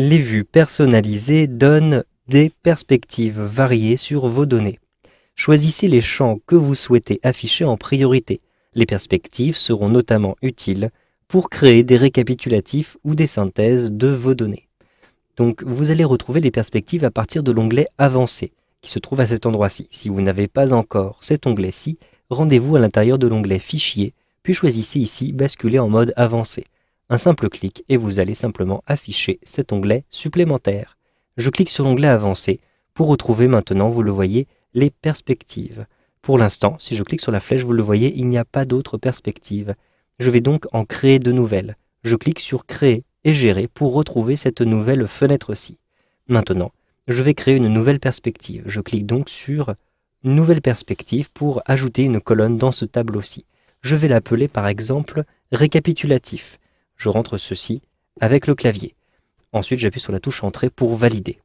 Les vues personnalisées donnent des perspectives variées sur vos données. Choisissez les champs que vous souhaitez afficher en priorité. Les perspectives seront notamment utiles pour créer des récapitulatifs ou des synthèses de vos données. Donc vous allez retrouver les perspectives à partir de l'onglet Avancé, qui se trouve à cet endroit-ci. Si vous n'avez pas encore cet onglet-ci, rendez-vous à l'intérieur de l'onglet Fichier, puis choisissez ici Basculer en mode avancé. Un simple clic et vous allez simplement afficher cet onglet supplémentaire. Je clique sur l'onglet Avancé pour retrouver maintenant, vous le voyez, les perspectives. Pour l'instant, si je clique sur la flèche, vous le voyez, il n'y a pas d'autres perspectives. Je vais donc en créer de nouvelles. Je clique sur Créer et Gérer pour retrouver cette nouvelle fenêtre-ci. Maintenant, je vais créer une nouvelle perspective. Je clique donc sur Nouvelle perspective pour ajouter une colonne dans ce tableau-ci. Je vais l'appeler par exemple Récapitulatif. Je rentre ceci avec le clavier. Ensuite, j'appuie sur la touche Entrée pour valider.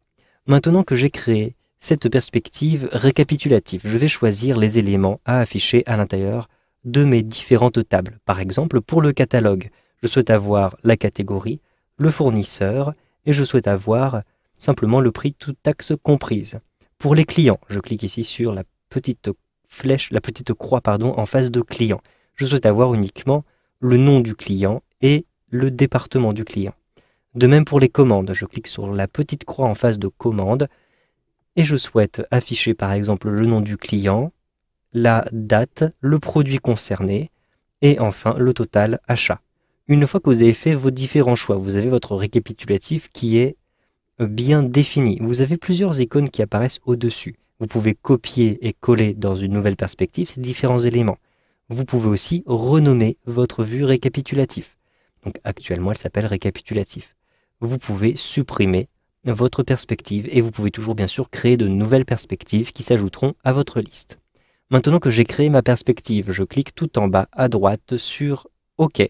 Maintenant que j'ai créé cette perspective récapitulative, je vais choisir les éléments à afficher à l'intérieur de mes différentes tables. Par exemple, pour le catalogue, je souhaite avoir la catégorie, le fournisseur et je souhaite avoir simplement le prix toute taxe comprise. Pour les clients, je clique ici sur la petite flèche, la petite croix en face de client. Je souhaite avoir uniquement le nom du client et le département du client. De même pour les commandes, je clique sur la petite croix en face de commande et je souhaite afficher par exemple le nom du client, la date, le produit concerné et enfin le total achat. Une fois que vous avez fait vos différents choix, vous avez votre récapitulatif qui est bien défini. Vous avez plusieurs icônes qui apparaissent au-dessus. Vous pouvez copier et coller dans une nouvelle perspective ces différents éléments. Vous pouvez aussi renommer votre vue récapitulatif. Donc actuellement, elle s'appelle récapitulatif. Vous pouvez supprimer votre perspective et vous pouvez toujours bien sûr créer de nouvelles perspectives qui s'ajouteront à votre liste. Maintenant que j'ai créé ma perspective, je clique tout en bas à droite sur OK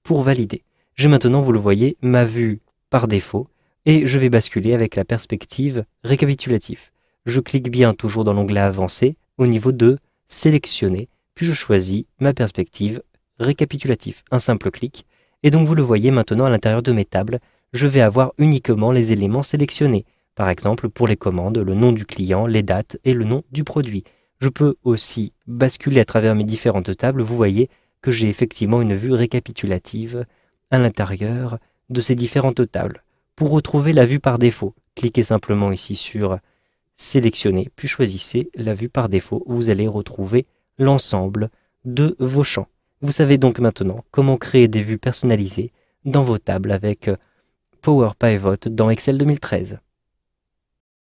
pour valider. J'ai maintenant, vous le voyez, ma vue par défaut et je vais basculer avec la perspective récapitulatif. Je clique bien toujours dans l'onglet Avancé au niveau de Sélectionner, puis je choisis ma perspective récapitulatif. Un simple clic. Et donc vous le voyez maintenant à l'intérieur de mes tables, je vais avoir uniquement les éléments sélectionnés. Par exemple, pour les commandes, le nom du client, les dates et le nom du produit. Je peux aussi basculer à travers mes différentes tables. Vous voyez que j'ai effectivement une vue récapitulative à l'intérieur de ces différentes tables. Pour retrouver la vue par défaut, cliquez simplement ici sur Sélectionner, puis choisissez la vue par défaut. Vous allez retrouver l'ensemble de vos champs. Vous savez donc maintenant comment créer des vues personnalisées dans vos tables avec Power Pivot dans Excel 2013.